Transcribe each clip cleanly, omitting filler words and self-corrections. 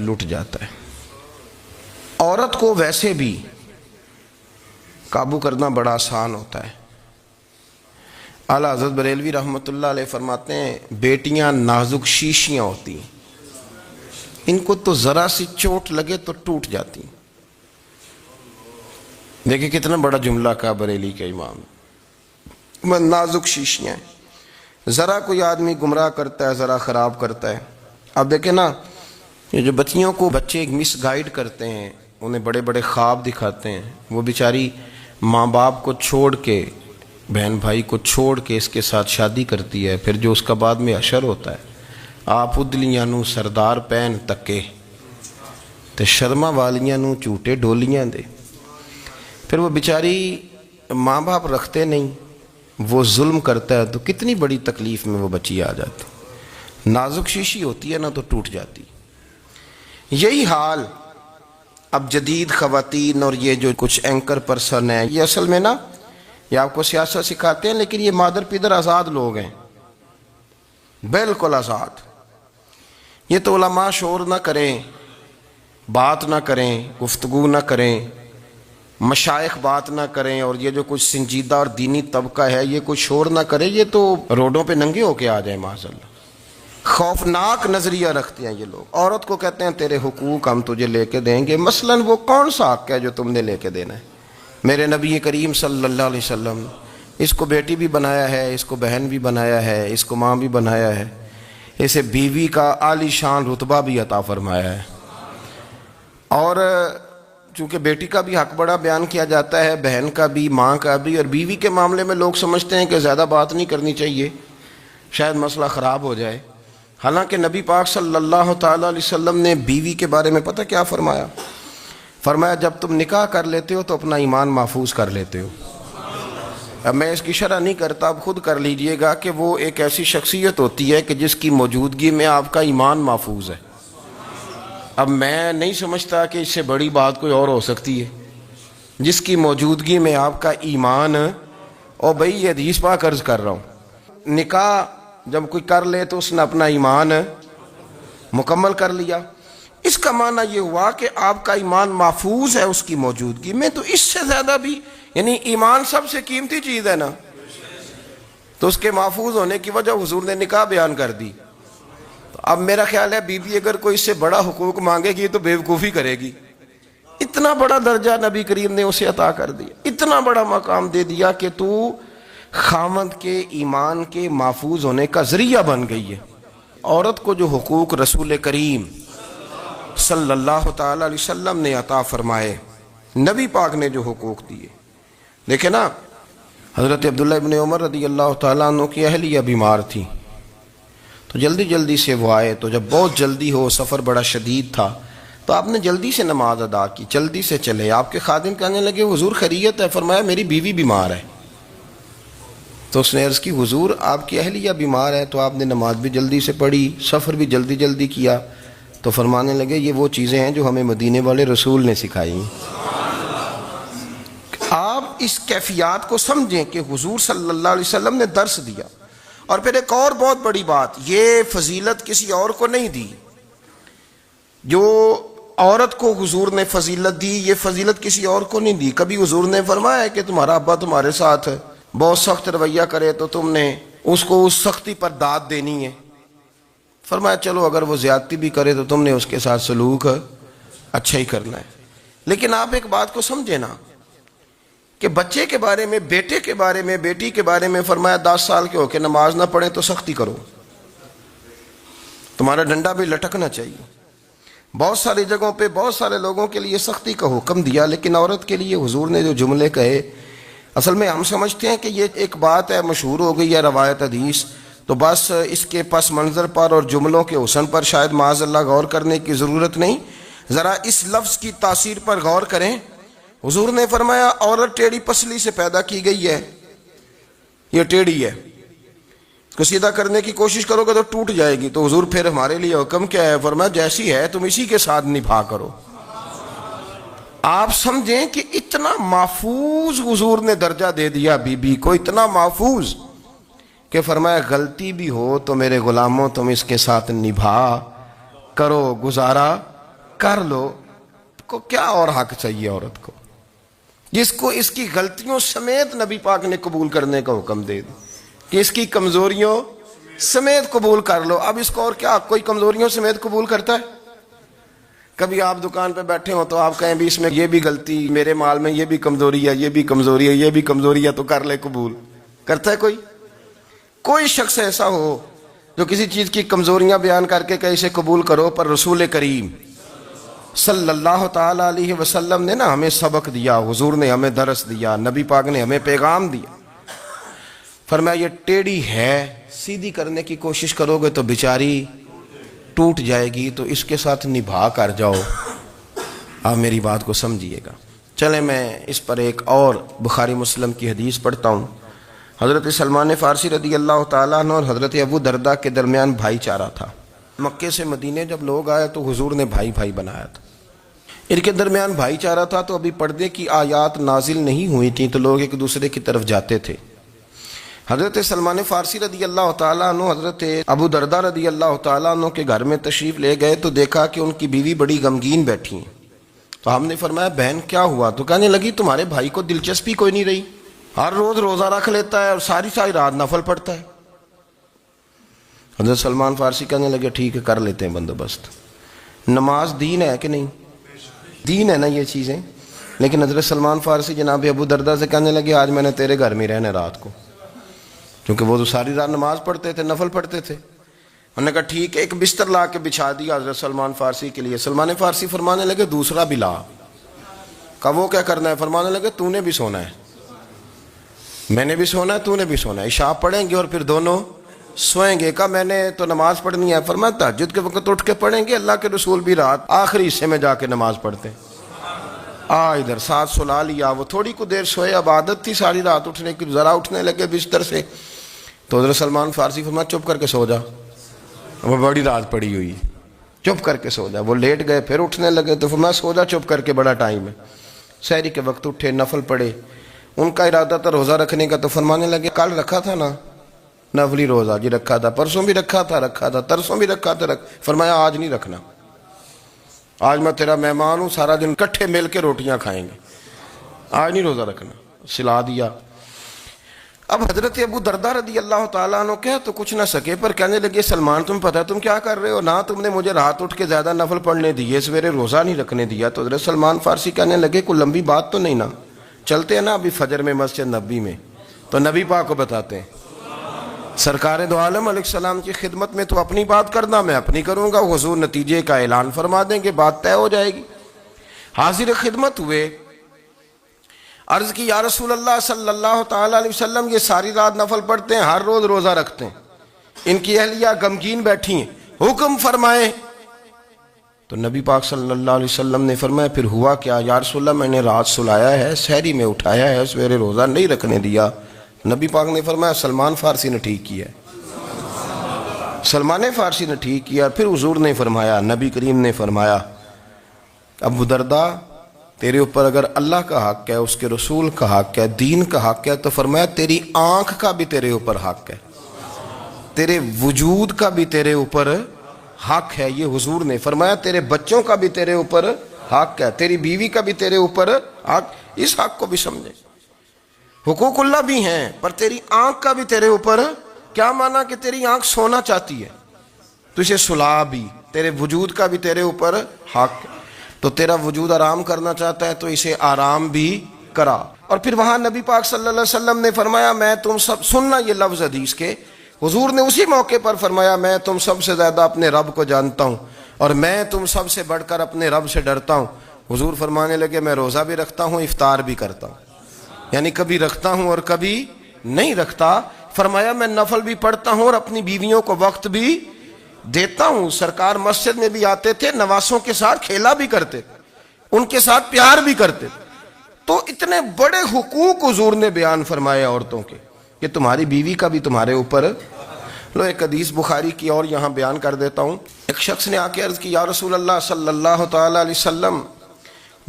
لٹ جاتا ہے۔ عورت کو ویسے بھی قابو کرنا بڑا آسان ہوتا ہے۔ اعلیٰ حضرت بریلوی رحمۃ اللہ علیہ فرماتے ہیں بیٹیاں نازک شیشیاں ہوتی ہیں، ان کو تو ذرا سی چوٹ لگے تو ٹوٹ جاتی ہیں۔ دیکھیں کتنا بڑا جملہ کہا بریلی کے امام، نازک شیشیاں ہیں، ذرا کوئی آدمی گمراہ کرتا ہے، ذرا خراب کرتا ہے۔ اب دیکھیں نا، یہ جو بچیوں کو بچے ایک مس گائیڈ کرتے ہیں، انہیں بڑے بڑے خواب دکھاتے ہیں، وہ بیچاری ماں باپ کو چھوڑ کے، بہن بھائی کو چھوڑ کے اس کے ساتھ شادی کرتی ہے، پھر جو اس کا بعد میں حشر ہوتا ہے، آپ ادلیاں نو سردار پہن تکے تے شرما والیاں نو چوٹے ڈولیاں دے۔ پھر وہ بیچاری ماں باپ رکھتے نہیں، وہ ظلم کرتا ہے، تو کتنی بڑی تکلیف میں وہ بچی آ جاتی۔ نازک شیشی ہوتی ہے نا تو ٹوٹ جاتی۔ یہی حال اب جدید خواتین اور یہ جو کچھ اینکر پرسن ہیں، یہ اصل میں نا یہ آپ کو سیاست سکھاتے ہیں، لیکن یہ مادر پیدر آزاد لوگ ہیں، بالکل آزاد۔ یہ تو علماء شور نہ کریں، بات نہ کریں، گفتگو نہ کریں، مشائخ بات نہ کریں، اور یہ جو کچھ سنجیدہ اور دینی طبقہ ہے یہ کوئی شور نہ کرے، یہ تو روڈوں پہ ننگے ہو کے آ جائیں معاذ اللہ۔ خوفناک نظریہ رکھتے ہیں یہ لوگ۔ عورت کو کہتے ہیں تیرے حقوق ہم تجھے لے کے دیں گے، مثلاً وہ کون سا حق ہے جو تم نے لے کے دینا ہے؟ میرے نبی کریم صلی اللہ علیہ وسلم اس کو بیٹی بھی بنایا ہے، اس کو بہن بھی بنایا ہے، اس کو ماں بھی بنایا ہے، اسے بیوی کا عالی شان رتبہ بھی عطا فرمایا ہے۔ اور چونکہ بیٹی کا بھی حق بڑا بیان کیا جاتا ہے، بہن کا بھی، ماں کا بھی، اور بیوی کے معاملے میں لوگ سمجھتے ہیں کہ زیادہ بات نہیں کرنی چاہیے، شاید مسئلہ خراب ہو جائے۔ حالانکہ نبی پاک صلی اللہ تعالیٰ علیہ وسلم نے بیوی کے بارے میں پتہ کیا فرمایا؟ فرمایا جب تم نکاح کر لیتے ہو تو اپنا ایمان محفوظ کر لیتے ہو۔ اب میں اس کی شرح نہیں کرتا، اب خود کر لیجئے گا کہ وہ ایک ایسی شخصیت ہوتی ہے کہ جس کی موجودگی میں آپ کا ایمان محفوظ ہے۔ اب میں نہیں سمجھتا کہ اس سے بڑی بات کوئی اور ہو سکتی ہے، جس کی موجودگی میں آپ کا ایمان، اور بھئی یہ حدیث پاک عرض کر رہا ہوں، نکاح جب کوئی کر لے تو اس نے اپنا ایمان مکمل کر لیا۔ اس کا معنی یہ ہوا کہ آپ کا ایمان محفوظ ہے اس کی موجودگی میں، تو اس سے زیادہ بھی، یعنی ایمان سب سے قیمتی چیز ہے نا، تو اس کے محفوظ ہونے کی وجہ حضور نے نکاح بیان کر دی۔ تو اب میرا خیال ہے بیوی اگر کوئی اس سے بڑا حقوق مانگے گی تو بیوقوفی کرے گی۔ اتنا بڑا درجہ نبی کریم نے اسے عطا کر دیا، اتنا بڑا مقام دے دیا کہ تو خاوند کے ایمان کے محفوظ ہونے کا ذریعہ بن گئی ہے۔ عورت کو جو حقوق رسول کریم صلی اللہ تعالی علیہ وسلم نے عطا فرمائے، نبی پاک نے جو حقوق دیے، دیکھیں نا، حضرت عبداللہ ابن عمر رضی اللہ تعالیٰ عنہ کی اہلیہ بیمار تھی، تو جلدی جلدی سے وہ آئے، تو جب بہت جلدی ہو، سفر بڑا شدید تھا، تو آپ نے جلدی سے نماز ادا کی، جلدی سے چلے۔ آپ کے خادم کہنے لگے حضور خیریت ہے؟ فرمایا میری بیوی بیمار ہے۔ تو اس نے عرض کی حضور آپ کی اہلیہ بیمار ہے، تو آپ نے نماز بھی جلدی سے پڑھی، سفر بھی جلدی جلدی کیا۔ تو فرمانے لگے یہ وہ چیزیں ہیں جو ہمیں مدینے والے رسول نے سکھائی۔ آپ اس کیفیات کو سمجھیں کہ حضور صلی اللہ علیہ وسلم نے درس دیا۔ اور پھر ایک اور بہت بڑی بات، یہ فضیلت کسی اور کو نہیں دی، جو عورت کو حضور نے فضیلت دی، یہ فضیلت کسی اور کو نہیں دی۔ کبھی حضور نے فرمایا کہ تمہارا ابا تمہارے ساتھ بہت سخت رویہ کرے تو تم نے اس کو اس سختی پر داد دینی ہے؟ فرمایا چلو اگر وہ زیادتی بھی کرے تو تم نے اس کے ساتھ سلوک اچھا ہی کرنا ہے۔ لیکن آپ ایک بات کو سمجھے نا کہ بچے کے بارے میں، بیٹے کے بارے میں، بیٹی کے بارے میں فرمایا 10 سال کے ہو کے نماز نہ پڑھیں تو سختی کرو، تمہارا ڈنڈا بھی لٹکنا چاہیے۔ بہت ساری جگہوں پہ بہت سارے لوگوں کے لیے سختی کا حکم دیا، لیکن عورت کے لیے حضور نے جو جملے کہے، اصل میں ہم سمجھتے ہیں کہ یہ ایک بات ہے، مشہور ہو گئی ہے روایت حدیث، تو بس اس کے پس منظر پر اور جملوں کے حسن پر شاید معاذ اللہ غور کرنے کی ضرورت نہیں۔ ذرا اس لفظ کی تاثیر پر غور کریں۔ حضور نے فرمایا عورت ٹیڑھی پسلی سے پیدا کی گئی ہے، یہ ٹیڑھی ہے، اس کو سیدھا کرنے کی کوشش کرو گے تو ٹوٹ جائے گی۔ تو حضور پھر ہمارے لیے حکم کیا ہے؟ فرمایا جیسی ہے تم اسی کے ساتھ نبھا کرو۔ آپ سمجھیں کہ اتنا محفوظ حضور نے درجہ دے دیا بی بی کو، اتنا محفوظ کہ فرمایا غلطی بھی ہو تو میرے غلاموں تم اس کے ساتھ نبھا کرو، گزارا کر لو کو کیا اور حق چاہیے عورت کو، جس کو اس کی غلطیوں سمیت نبی پاک نے قبول کرنے کا حکم دے دی کہ اس کی کمزوریوں سمیت قبول کر لو. اب اس کو اور کیا کوئی کمزوریوں سمیت قبول کرتا ہے؟ کبھی آپ دکان پہ بیٹھے ہو تو آپ کہیں بھی اس میں یہ بھی غلطی، میرے مال میں یہ بھی کمزوری ہے، یہ بھی کمزوری ہے، یہ بھی کمزوری ہے، تو کر لے قبول. کرتا ہے کوئی؟ کوئی شخص ایسا ہو جو کسی چیز کی کمزوریاں بیان کر کے کہ اسے قبول کرو؟ پر رسول کریم صلی اللہ تعالی علیہ وسلم نے نا ہمیں سبق دیا، حضور نے ہمیں درس دیا، نبی پاک نے ہمیں پیغام دیا. فرمایا یہ ٹیڑھی ہے، سیدھی کرنے کی کوشش کرو گے تو بیچاری ٹوٹ جائے گی، تو اس کے ساتھ نبھا کر جاؤ. آپ میری بات کو سمجھیے گا. چلیں میں اس پر ایک اور بخاری مسلم کی حدیث پڑھتا ہوں. حضرت سلمان فارسی رضی اللہ تعالیٰ عنہ اور حضرت ابو درداء کے درمیان بھائی چارہ تھا. مکے سے مدینے جب لوگ آئے تو حضور نے بھائی بھائی بنایا تھا. ان کے درمیان بھائی چارہ تھا تو ابھی پردے کی آیات نازل نہیں ہوئی تھیں، تو لوگ ایک دوسرے کی طرف جاتے تھے. حضرت سلمان فارسی رضی اللہ تعالیٰ عنہ حضرت ابو درداء رضی اللہ تعالیٰ عنہ کے گھر میں تشریف لے گئے تو دیکھا کہ ان کی بیوی بڑی غمگین بیٹھی ہیں. تو ہم نے فرمایا بہن کیا ہوا؟ تو کہنے لگی تمہارے بھائی کو دلچسپی کوئی نہیں رہی، ہر روز روزہ رکھ لیتا ہے اور ساری رات نفل پڑھتا ہے. حضرت سلمان فارسی کہنے لگے ٹھیک ہے کر لیتے ہیں بندوبست. نماز دین ہے کہ نہیں؟ دین ہے نا یہ چیزیں. لیکن حضرت سلمان فارسی جناب ابو درداء سے کہنے لگے آج میں نے تیرے گھر میں رہنا رات کو، کیونکہ وہ تو ساری رات نماز پڑھتے تھے، نفل پڑھتے تھے. انہوں نے کہا ٹھیک ہے. ایک بستر لا کے بچھا دیا حضرت سلمان فارسی کے لیے. سلمان فارسی فرمانے لگے دوسرا بھی لا. کہا وہ کیا کرنا ہے؟ فرمانے لگے تو نے بھی سونا ہے، میں نے بھی سونا ہے، تو نے بھی سونا ہے. عشاء پڑھیں گے اور پھر دونوں سوئیں گے. کہا میں نے تو نماز پڑھنی ہے. فرمایا تہجد کے وقت اٹھ کے پڑھیں گے، اللہ کے رسول بھی رات آخری حصے میں جا کے نماز پڑھتے ہیں. ادھر ساتھ سلا لیا. وہ تھوڑی کو دیر سوئے، اب عادت تھی ساری رات اٹھنے کی، ذرا اٹھنے لگے بستر سے تو حضرت سلمان فارسی فرمایا چپ کر کے سو جا، وہ بڑی رات پڑی ہوئی، چپ کر کے سو جا. وہ لیٹ گئے، پھر اٹھنے لگے تو فرمایا سو جا چپ کر کے، بڑا ٹائم ہے. سحری کے وقت اٹھے، نفل پڑھے. ان کا ارادہ تھا روزہ رکھنے کا، تو فرمانے لگے کل رکھا تھا نا نفلی روزہ؟ جی رکھا تھا. پرسوں بھی رکھا تھا، ترسوں بھی رکھا تھا. فرمایا آج نہیں رکھنا، آج میں تیرا مہمان ہوں، سارا دن کٹھے مل کے روٹیاں کھائیں گے، آج نہیں روزہ رکھنا. سلا دیا. اب حضرت ابو درداء رضی اللہ تعالیٰ عنہ کہہ تو کچھ نہ سکے، پر کہنے لگے سلمان تم پتہ تم کیا کر رہے ہو؟ نہ تم نے مجھے رات اٹھ کے زیادہ نفل پڑھنے دیے، سویرے روزہ نہیں رکھنے دیا. تو حضرت سلمان فارسی کہنے لگے کوئی لمبی بات تو نہیں نا، چلتے ہیں نا ابھی فجر میں مسجد نبی میں، تو نبی پاک کو بتاتے ہیں. سرکار دو عالم علیہ السلام کی خدمت میں تو اپنی بات کرنا، میں اپنی کروں گا. حضور نتیجے کا اعلان فرما دیں گے، بات طے ہو جائے گی. حاضر خدمت ہوئے، عرض کی یا رسول اللہ صلی اللہ تعالی علیہ وسلم یہ ساری رات نفل پڑھتے ہیں، ہر روز روزہ رکھتے ہیں، ان کی اہلیہ غمگین بیٹھی ہیں، حکم فرمائیں. تو نبی پاک صلی اللہ علیہ وسلم نے فرمایا پھر ہوا کیا؟ یا رسول اللہ میں نے رات سلایا ہے، سحری میں اٹھایا ہے، سویرے روزہ نہیں رکھنے دیا. نبی پاک نے فرمایا سلمان فارسی نے ٹھیک کیا، سلمان فارسی نے ٹھیک کیا. پھر حضور نے فرمایا، نبی کریم نے فرمایا ابو درداء تیرے اوپر اگر اللہ کا حق ہے، اس کے رسول کا حق ہے، دین کا حق ہے، تو فرمایا تیری آنکھ کا بھی تیرے اوپر حق ہے، تیرے وجود کا بھی تیرے اوپر حق ہے. یہ حضور نے فرمایا تیرے بچوں کا بھی تیرے اوپر حق ہے، تیری بیوی کا بھی تیرے اوپر حق. اس حق کو بھی سمجھے. حقوق اللہ بھی ہیں، پر تیری آنکھ کا بھی تیرے اوپر. کیا مانا کہ تیری آنکھ سونا چاہتی ہے تو اسے سلا بھی، تیرے وجود کا بھی تیرے اوپر حق. تو تیرا وجود آرام کرنا چاہتا ہے تو اسے آرام بھی کرا. اور پھر وہاں نبی پاک صلی اللہ علیہ وسلم نے فرمایا میں تم سب، سننا یہ لفظ حدیث کے، حضور نے اسی موقع پر فرمایا میں تم سب سے زیادہ اپنے رب کو جانتا ہوں اور میں تم سب سے بڑھ کر اپنے رب سے ڈرتا ہوں. حضور فرمانے لگے میں روزہ بھی رکھتا ہوں، افطار بھی کرتا ہوں، یعنی کبھی رکھتا ہوں اور کبھی نہیں رکھتا. فرمایا میں نفل بھی پڑھتا ہوں اور اپنی بیویوں کو وقت بھی دیتا ہوں. سرکار مسجد میں بھی آتے تھے، نواسوں کے ساتھ کھیلا بھی کرتے، ان کے ساتھ پیار بھی کرتے. تو اتنے بڑے حقوق حضور نے بیان فرمائے عورتوں کے کہ تمہاری بیوی کا بھی تمہارے اوپر. لو ایک حدیث بخاری کی اور یہاں بیان کر دیتا ہوں. ایک شخص نے آ کے عرض کی یا رسول اللہ صلی اللہ تعالی علیہ وسلم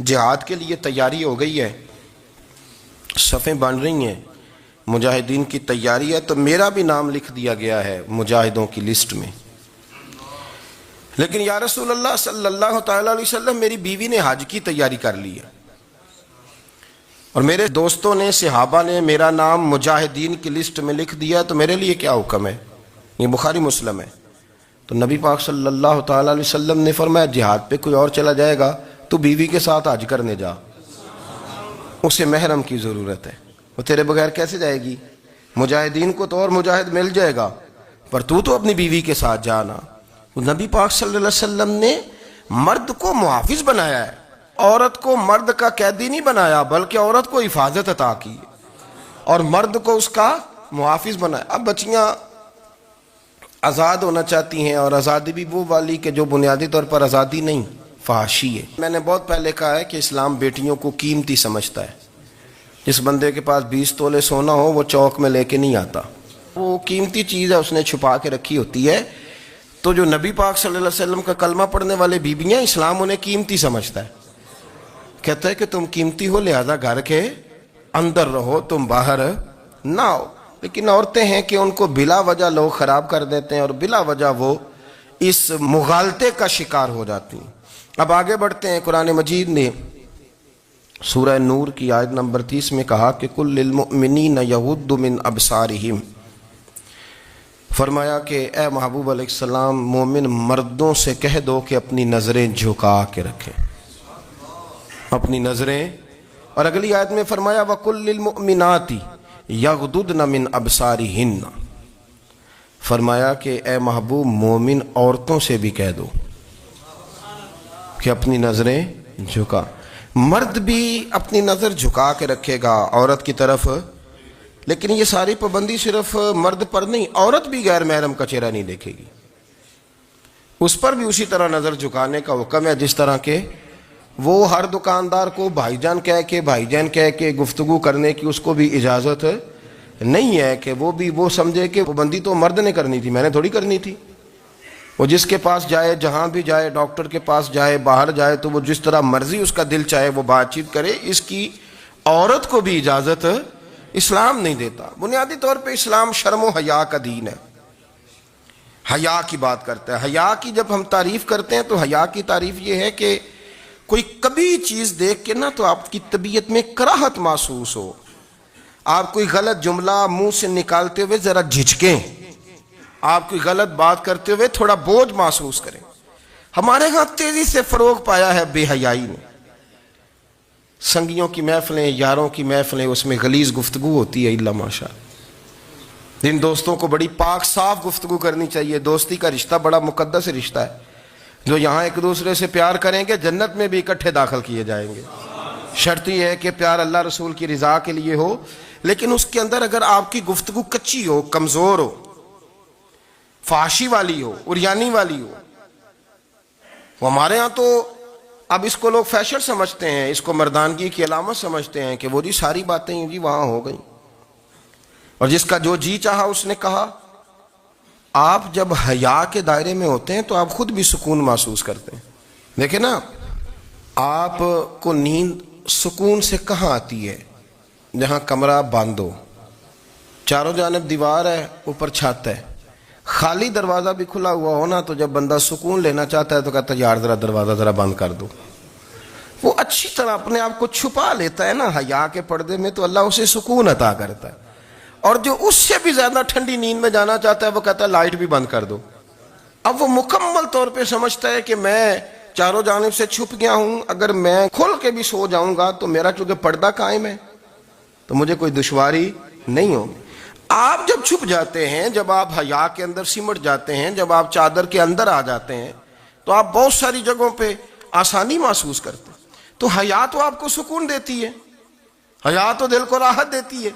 جہاد کے لیے تیاری ہو گئی ہے، صفیں بن رہی ہیں، مجاہدین کی تیاری ہے، تو میرا بھی نام لکھ دیا گیا ہے مجاہدوں کی لسٹ میں. لیکن یا رسول اللہ صلی اللہ تعالی علیہ وسلم میری بیوی نے حج کی تیاری کر لی ہے اور میرے دوستوں نے صحابہ نے میرا نام مجاہدین کی لسٹ میں لکھ دیا، تو میرے لیے کیا حکم ہے؟ یہ بخاری مسلم ہے۔ تو نبی پاک صلی اللہ تعالی علیہ وسلم نے فرمایا جہاد پہ کوئی اور چلا جائے گا تو بیوی کے ساتھ حج کرنے جا، اسے محرم کی ضرورت ہے، وہ تیرے بغیر کیسے جائے گی؟ مجاہدین کو تو اور مجاہد مل جائے گا، پر تو اپنی بیوی کے ساتھ جانا۔ نبی پاک صلی اللہ علیہ وسلم نے مرد کو محافظ بنایا ہے، عورت کو مرد کا قیدی نہیں بنایا، بلکہ عورت کو حفاظت عطا کی اور مرد کو اس کا محافظ بنایا۔ اب بچیاں آزاد ہونا چاہتی ہیں، اور آزادی بھی وہ والی کہ جو بنیادی طور پر آزادی نہیں، فحاشی ہے۔ میں نے بہت پہلے کہا ہے کہ اسلام بیٹیوں کو قیمتی سمجھتا ہے۔ جس بندے کے پاس 20 تولے سونا ہو وہ چوک میں لے کے نہیں آتا، وہ قیمتی چیز ہے، اس نے چھپا کے رکھی ہوتی ہے۔ تو جو نبی پاک صلی اللہ علیہ وسلم کا کلمہ پڑھنے والے بیویاں، اسلام انہیں قیمتی سمجھتا ہے، کہتا ہے کہ تم قیمتی ہو لہذا گھر کے اندر رہو، تم باہر نہ آؤ۔ لیکن عورتیں ہیں کہ ان کو بلا وجہ لوگ خراب کر دیتے ہیں اور بلا وجہ وہ اس مغالطے کا شکار ہو جاتی ہیں۔ اب آگے بڑھتے ہیں۔ قرآن مجید نے سورہ نور کی آیت نمبر 30 میں کہا کہ کل للمؤمنین یغضوا من ابصارہم، فرمایا کہ اے محبوب علیہ السلام مومن مردوں سے کہہ دو کہ اپنی نظریں جھکا کے رکھیں، اپنی نظریں۔ اور اگلی آیت میں فرمایا وَقُلْ لِلْمُؤْمِنَاتِ یغضضن من ابصارہن، فرمایا کہ اے محبوب مومن عورتوں سے بھی کہہ دو کہ اپنی نظریں جھکا۔ مرد بھی اپنی نظر جھکا کے رکھے گا عورت کی طرف، لیکن یہ ساری پابندی صرف مرد پر نہیں، عورت بھی غیر محرم کا چہرہ نہیں دیکھے گی، اس پر بھی اسی طرح نظر جھکانے کا حکم ہے جس طرح کہ وہ ہر دکاندار کو بھائی جان کہہ کے گفتگو کرنے کی اس کو بھی اجازت نہیں ہے کہ وہ بھی وہ سمجھے کہ پابندی تو مرد نے کرنی تھی، میں نے تھوڑی کرنی تھی۔ وہ جس کے پاس جائے، جہاں بھی جائے، ڈاکٹر کے پاس جائے، باہر جائے، تو وہ جس طرح مرضی اس کا دل چاہے وہ بات چیت کرے، اس کی عورت کو بھی اجازت اسلام نہیں دیتا۔ بنیادی طور پہ اسلام شرم و حیا کا دین ہے، حیا کی بات کرتا ہے۔ حیا کی جب ہم تعریف کرتے ہیں تو حیا کی تعریف یہ ہے کہ کوئی کبھی چیز دیکھ کے نہ تو آپ کی طبیعت میں کراہت محسوس ہو، آپ کوئی غلط جملہ منہ سے نکالتے ہوئے ذرا جھجکیں، آپ کوئی غلط بات کرتے ہوئے تھوڑا بوجھ محسوس کریں۔ ہمارے ہاں تیزی سے فروغ پایا ہے بے حیائی نے، سنگیوں کی محفلیں، یاروں کی محفلیں، اس میں غلیظ گفتگو ہوتی ہے، الا ماشاء اللہ۔ ان دوستوں کو بڑی پاک صاف گفتگو کرنی چاہیے۔ دوستی کا رشتہ بڑا مقدس رشتہ ہے، جو یہاں ایک دوسرے سے پیار کریں گے جنت میں بھی اکٹھے داخل کیے جائیں گے۔ شرط یہ ہے کہ پیار اللہ رسول کی رضا کے لیے ہو، لیکن اس کے اندر اگر آپ کی گفتگو کچی ہو، کمزور ہو، فحاشی والی ہو، عریانی والی ہو، وہ ہمارے ہاں تو اب اس کو لوگ فیشن سمجھتے ہیں، اس کو مردانگی کی علامت سمجھتے ہیں کہ وہ جی ساری باتیں جی وہاں ہو گئیں، اور جس کا جو جی چاہا اس نے کہا۔ آپ جب حیا کے دائرے میں ہوتے ہیں تو آپ خود بھی سکون محسوس کرتے ہیں۔ دیکھیں نا، آپ کو نیند سکون سے کہاں آتی ہے؟ جہاں کمرہ بند ہو، چاروں جانب دیوار ہے، اوپر چھت ہے، خالی دروازہ بھی کھلا ہوا ہونا تو جب بندہ سکون لینا چاہتا ہے تو کہتا ہے یار ذرا دروازہ ذرا بند کر دو۔ وہ اچھی طرح اپنے آپ کو چھپا لیتا ہے نا حیا کے پردے میں، تو اللہ اسے سکون عطا کرتا ہے۔ اور جو اس سے بھی زیادہ ٹھنڈی نیند میں جانا چاہتا ہے وہ کہتا ہے لائٹ بھی بند کر دو۔ اب وہ مکمل طور پہ سمجھتا ہے کہ میں چاروں جانب سے چھپ گیا ہوں، اگر میں کھل کے بھی سو جاؤں گا تو میرا چونکہ پردہ قائم ہے تو مجھے کوئی دشواری نہیں ہوگی۔ آپ جب چھپ جاتے ہیں، جب آپ حیا کے اندر سمٹ جاتے ہیں، جب آپ چادر کے اندر آ جاتے ہیں تو آپ بہت ساری جگہوں پہ آسانی محسوس کرتے ہیں۔ تو حیا تو آپ کو سکون دیتی ہے، حیا تو دل کو راحت دیتی ہے۔